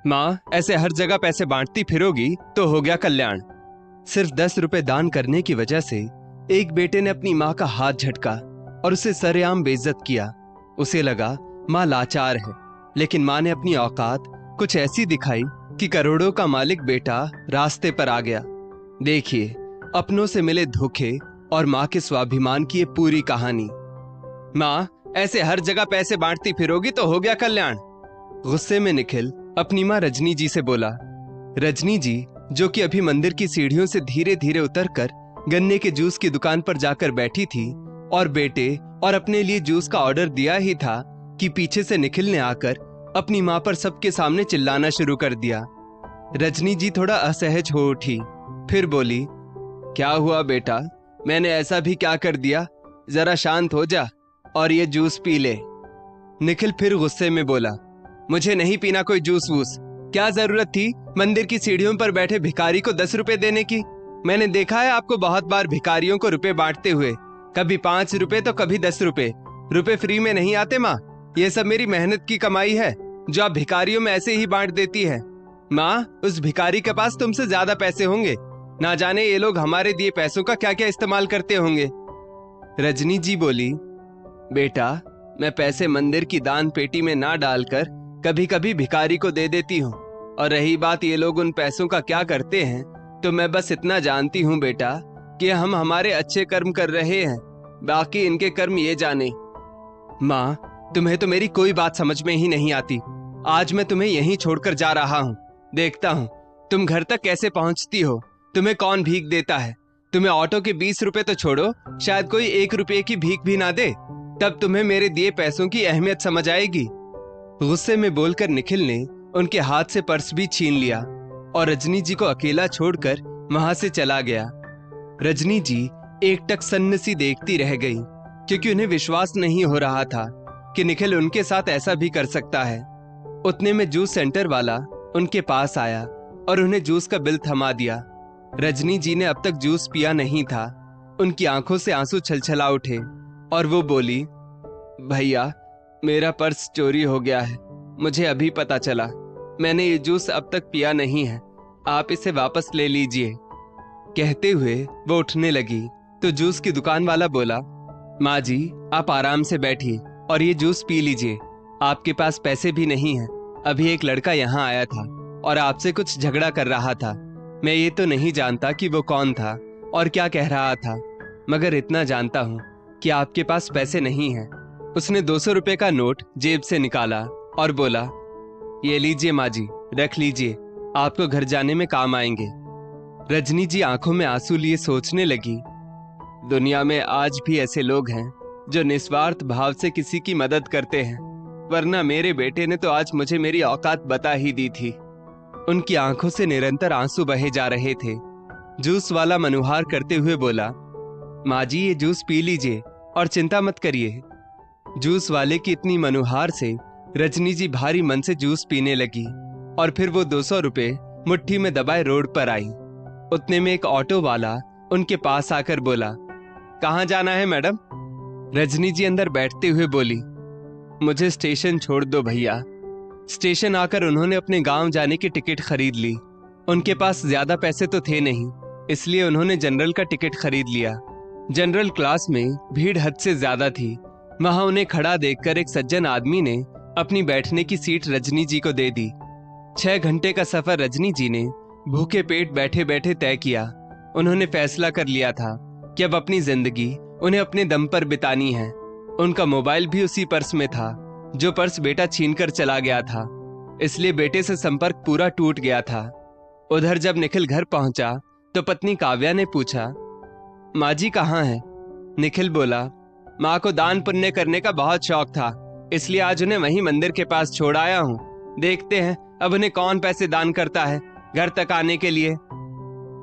माँ, ऐसे हर जगह पैसे बांटती फिरोगी तो हो गया कल्याण। सिर्फ 10 रुपए दान करने की वजह से एक बेटे ने अपनी माँ का हाथ झटका और उसे सरेआम बेइज्जत किया। उसे लगा माँ लाचार है, लेकिन माँ ने अपनी औकात कुछ ऐसी दिखाई कि करोड़ों का मालिक बेटा रास्ते पर आ गया। देखिए, अपनों से मिले धोखे और माँ के स्वाभिमान की ये पूरी कहानी। माँ, ऐसे हर जगह पैसे बांटती फिरोगी तो हो गया कल्याण। गुस्से में निखिल अपनी माँ रजनी जी से बोला। रजनी जी, जो कि अभी मंदिर की सीढ़ियों से धीरे धीरे उतरकर गन्ने के जूस की दुकान पर जाकर बैठी थी और बेटे और अपने लिए जूस का ऑर्डर दिया ही था कि पीछे से निखिल ने आकर अपनी माँ पर सबके सामने चिल्लाना शुरू कर दिया। रजनी जी थोड़ा असहज हो उठी, फिर बोली, क्या हुआ बेटा, मैंने ऐसा भी क्या कर दिया? जरा शांत हो जा और ये जूस पी ले। निखिल फिर गुस्से में बोला, मुझे नहीं पीना कोई जूस वूस। क्या जरूरत थी मंदिर की सीढ़ियों पर बैठे भिखारी को 10 रुपए देने की? मैंने देखा है आपको बहुत बार भिखारियों को रुपए बांटते हुए, कभी 5 रुपए तो कभी 10 रुपए। रुपए फ्री में नहीं आते माँ, ये सब मेरी मेहनत की कमाई है जो आप भिखारियों में ऐसे ही बांट देती है। माँ, उस भिखारी के पास तुमसे ज्यादा पैसे होंगे, ना जाने ये लोग हमारे दिए पैसों का क्या क्या इस्तेमाल करते होंगे। रजनी जी बोली, बेटा, मैं पैसे मंदिर की दान पेटी में ना डालकर कभी कभी भिखारी को दे देती हूँ, और रही बात ये लोग उन पैसों का क्या करते हैं, तो मैं बस इतना जानती हूँ बेटा कि हम हमारे अच्छे कर्म कर रहे हैं, बाकी इनके कर्म ये जाने। माँ, तुम्हें तो मेरी कोई बात समझ में ही नहीं आती। आज मैं तुम्हें यहीं छोड़कर जा रहा हूँ, देखता हूँ तुम घर तक कैसे पहुंचती हो। तुम्हें कौन भीख देता है? तुम्हें ऑटो के 20 रुपए तो छोड़ो, शायद कोई 1 रुपए की भीख भी ना दे, तब तुम्हें मेरे दिए पैसों की अहमियत समझ आएगी। गुस्से में बोलकर निखिल ने उनके हाथ से पर्स भी छीन लिया और रजनी जी को अकेला छोड़कर वहां से चला गया। रजनी जी एकटक सन्न सी देखती रह गई, क्योंकि उन्हें विश्वास नहीं हो रहा था कि निखिल उनके साथ ऐसा भी कर सकता है। उतने में जूस सेंटर वाला उनके पास आया और उन्हें जूस का बिल थमा दिया। रजनी जी ने अब तक जूस पिया नहीं था। उनकी आंखों से आंसू छलछला उठे और वो बोली, भैया, मेरा पर्स चोरी हो गया है, मुझे अभी पता चला। मैंने ये जूस अब तक पिया नहीं है, आप इसे वापस ले लीजिए। कहते हुए वो उठने लगी तो जूस की दुकान वाला बोला, माँ जी, आप आराम से बैठिए और ये जूस पी लीजिए। आपके पास पैसे भी नहीं हैं। अभी एक लड़का यहाँ आया था और आपसे कुछ झगड़ा कर रहा था। मैं ये तो नहीं जानता कि वो कौन था और क्या कह रहा था, मगर इतना जानता हूँ कि आपके पास पैसे नहीं हैं। उसने 200 रुपए का नोट जेब से निकाला और बोला, ये लीजिए माँ जी, रख लीजिए, आपको घर जाने में काम आएंगे। रजनी जी आंखों में आंसू लिए सोचने लगी, दुनिया में आज भी ऐसे लोग हैं जो निस्वार्थ भाव से किसी की मदद करते हैं, वरना मेरे बेटे ने तो आज मुझे मेरी औकात बता ही दी थी। उनकी आंखों से निरंतर आंसू बहे जा रहे थे। जूस वाला मनुहार करते हुए बोला, माँ जी, ये जूस पी लीजिए और चिंता मत करिए। जूस वाले की इतनी मनुहार से रजनी जी भारी मन से जूस पीने लगी और फिर वो 200 रुपए मुट्ठी में दबाए रोड पर आई। उतने में एक ऑटो वाला उनके पास आकर बोला, कहाँ जाना है मैडम? रजनी जी अंदर बैठते हुए बोली, मुझे स्टेशन छोड़ दो भैया। स्टेशन आकर उन्होंने अपने गांव जाने की टिकट खरीद ली। उनके पास ज्यादा पैसे तो थे नहीं, इसलिए उन्होंने जनरल का टिकट खरीद लिया। जनरल क्लास में भीड़ हद से ज्यादा थी। वहां उन्हें खड़ा देखकर एक सज्जन आदमी ने अपनी बैठने की सीट रजनी जी को दे दी। 6 घंटे का सफर रजनी जी ने भूखे पेट बैठे बैठे तय किया। उन्होंने फैसला कर लिया था कि अब अपनी जिंदगी उन्हें अपने दम पर बितानी है। उनका मोबाइल भी उसी पर्स में था, जो पर्स बेटा छीनकर चला गया था, इसलिए बेटे से संपर्क पूरा टूट गया था। उधर जब निखिल घर पहुंचा तो पत्नी काव्या ने पूछा, माँ जी कहाँ हैं? निखिल बोला, माँ को दान पुण्य करने का बहुत शौक था, इसलिए आज उन्हें वहीं मंदिर के पास छोड़ आया हूँ। देखते हैं अब उन्हें कौन पैसे दान करता है घर तक आने के लिए।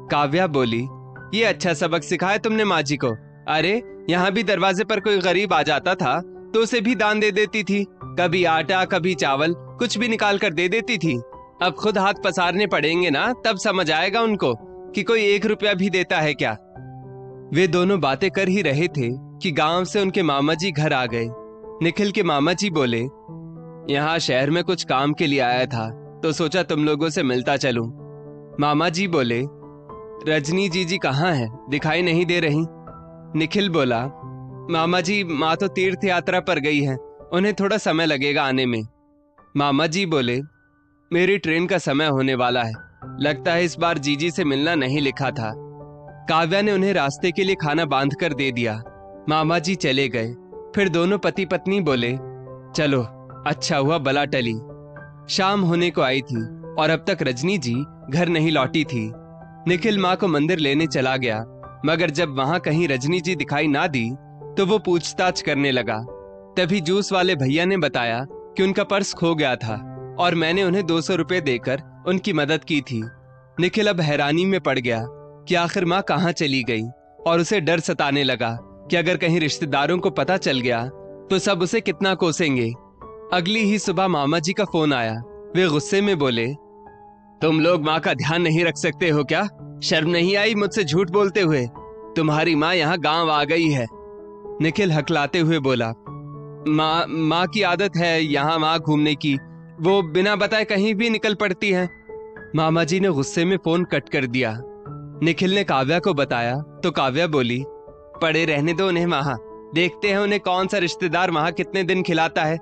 काव्या बोली, ये अच्छा सबक सिखाया तुमने माँ जी को। अरे, यहाँ भी दरवाजे पर कोई गरीब आ जाता था तो उसे भी दान दे देती थी, कभी आटा कभी चावल, कुछ भी निकाल कर दे देती थी। अब खुद हाथ पसारने पड़ेंगे ना, तब समझ आएगा उनको कि कोई 1 रुपया भी देता है क्या। वे दोनों बातें कर ही रहे थे कि गांव से उनके मामा जी घर आ गए। निखिल के मामा जी बोले, यहाँ शहर में कुछ काम के लिए आया था तो सोचा तुम लोगों से मिलता चलूं। मामा जी बोले, रजनी जी कहाँ है, दिखाई नहीं दे रही। निखिल बोला, मामा जी माँ तो तीर्थ यात्रा पर गई है, उन्हें थोड़ा समय लगेगा आने में। मामा जी बोले, मेरी ट्रेन का समय होने वाला है, लगता है इस बार जीजी से मिलना नहीं लिखा था। काव्या ने उन्हें रास्ते के लिए खाना बांध कर दे दिया। मामा जी चले गए। फिर दोनों पति पत्नी बोले, चलो अच्छा हुआ बला टली। शाम होने को आई थी और अब तक रजनी जी घर नहीं लौटी थी। निखिल माँ को मंदिर लेने चला गया, मगर जब वहां कहीं रजनी जी दिखाई ना दी तो वो पूछताछ करने लगा। तभी जूस वाले भैया ने बताया कि उनका पर्स खो गया था और मैंने उन्हें 200 रुपए देकर उनकी मदद की थी। निखिल अब हैरानी में पड़ गया कि आखिर माँ कहाँ चली गई और उसे डर सताने लगा कि अगर कहीं रिश्तेदारों को पता चल गया तो सब उसे कितना कोसेंगे। अगली ही सुबह मामा जी का फोन आया। वे गुस्से में बोले, तुम लोग माँ का ध्यान नहीं रख सकते हो क्या? शर्म नहीं आई मुझसे झूठ बोलते हुए? तुम्हारी माँ यहाँ गांव आ गई है। निखिल हकलाते हुए बोला, माँ की आदत है यहाँ वहां घूमने की, वो बिना बताए कहीं भी निकल पड़ती है। मामा जी ने गुस्से में फोन कट कर दिया। निखिल ने काव्या को बताया तो काव्या बोली, पड़े रहने दो उन्हें वहां, देखते हैं उन्हें कौन सा रिश्तेदार वहां कितने दिन खिलाता है।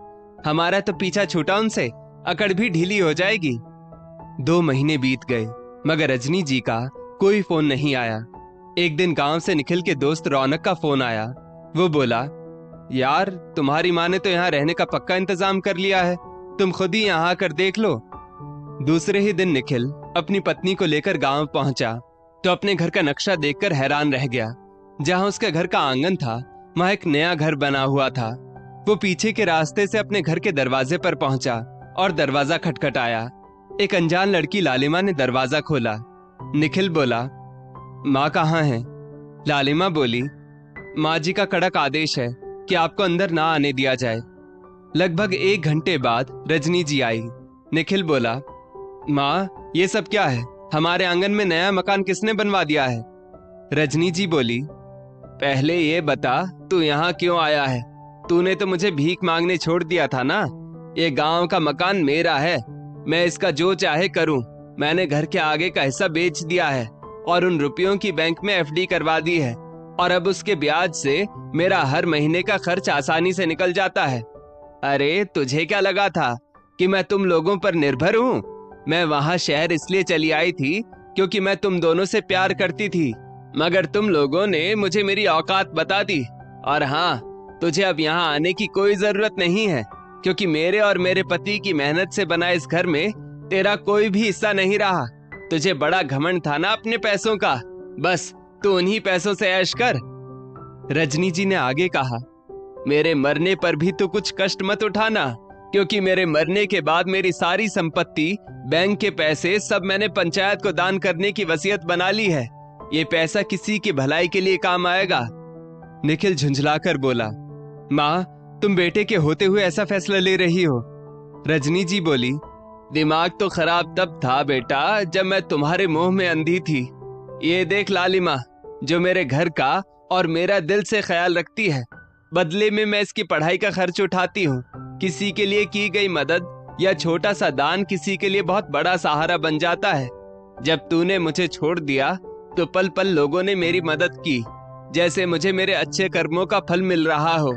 हमारा तो पीछा छूटा उनसे, अकड़ भी ढीली हो जाएगी। 2 महीने बीत गए मगर रजनी जी का कोई फोन नहीं आया। एक दिन गांव से निखिल के दोस्त रौनक का फोन आया। वो बोला, यार तुम्हारी माँ ने तो यहाँ रहने का पक्का इंतजाम कर लिया है, तुम खुद ही यहाँ आकर देख लो। दूसरे ही दिन निखिल अपनी पत्नी को लेकर गांव पहुंचा तो अपने घर का नक्शा देखकर हैरान रह गया। जहां उसके घर का आंगन था वहां एक नया घर बना हुआ था। वो पीछे के रास्ते से अपने घर के दरवाजे पर पहुंचा और दरवाजा खटखटाया। एक अनजान लड़की लालिमा ने दरवाजा खोला। निखिल बोला, माँ कहाँ है? लालिमा बोली, माँ जी का कड़क आदेश है कि आपको अंदर ना आने दिया जाए। लगभग 1 घंटे बाद रजनी जी आई। निखिल बोला, माँ ये सब क्या है? हमारे आंगन में नया मकान किसने बनवा दिया है? रजनी जी बोली, पहले ये बता तू यहाँ क्यों आया है? तूने तो मुझे भीख मांगने छोड़ दिया था ना। ये गांव का मकान मेरा है, मैं इसका जो चाहे करूं। मैंने घर के आगे का हिस्सा बेच दिया है और उन रुपयों की बैंक में एफडी करवा दी है और अब उसके ब्याज से मेरा हर महीने का खर्च आसानी से निकल जाता है। अरे तुझे क्या लगा था कि मैं तुम लोगों पर निर्भर हूँ? मैं वहां शहर इसलिए चली आई थी क्योंकि मैं तुम दोनों से प्यार करती थी, मगर तुम लोगों ने मुझे मेरी औकात बता दी। और हाँ, तुझे अब यहाँ आने की कोई जरूरत नहीं है क्योंकि मेरे और मेरे पति की मेहनत से बना इस घर में तेरा कोई भी हिस्सा नहीं रहा। तुझे बड़ा घमंड था ना अपने पैसों का, बस तू उन्हीं पैसों से ऐश कर। रजनी जी ने आगे कहा, मेरे मरने पर भी तू कुछ कष्ट मत उठाना क्योंकि मेरे मरने के बाद मेरी सारी संपत्ति, बैंक के पैसे सब मैंने पंचायत को दान करने की वसीयत बना ली है। ये पैसा किसी की भलाई के लिए काम आएगा। निखिल झुंझलाकर बोला, माँ तुम बेटे के होते हुए ऐसा फैसला ले रही हो? रजनी जी बोली, दिमाग तो खराब तब था बेटा जब मैं तुम्हारे मोह में अंधी थी। ये देख लालिमा, जो मेरे घर का और मेरा दिल से ख्याल रखती है, बदले में मैं इसकी पढ़ाई का खर्च उठाती हूँ। किसी के लिए की गई मदद या छोटा सा दान किसी के लिए बहुत बड़ा सहारा बन जाता है। जब तूने मुझे छोड़ दिया तो पल पल लोगों ने मेरी मदद की, जैसे मुझे मेरे अच्छे कर्मों का फल मिल रहा हो।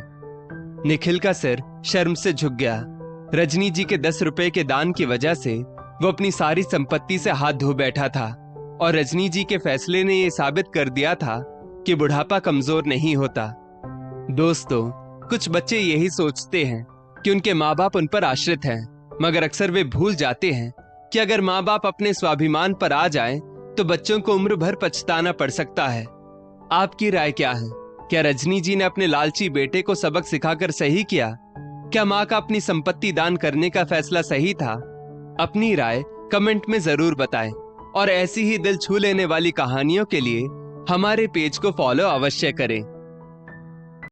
निखिल का सिर शर्म से झुक गया। रजनी जी के 10 रुपए के दान की वजह से वो अपनी सारी संपत्ति से हाथ धो बैठा था और रजनी जी के फैसले ने ये साबित कर दिया था कि बुढ़ापा कमजोर नहीं होता। दोस्तों, कुछ बच्चे यही सोचते हैं कि उनके माँ बाप उन पर आश्रित हैं, मगर अक्सर वे भूल जाते हैं कि अगर माँ बाप अपने स्वाभिमान पर आ जाएं, तो बच्चों को उम्र भर पछताना पड़ सकता है। आपकी राय क्या है? क्या रजनी जी ने अपने लालची बेटे को सबक सिखाकर सही किया? क्या माँ का अपनी संपत्ति दान करने का फैसला सही था? अपनी राय कमेंट में जरूर बताएं और ऐसी ही दिल छू लेने वाली कहानियों के लिए हमारे पेज को फॉलो अवश्य करें।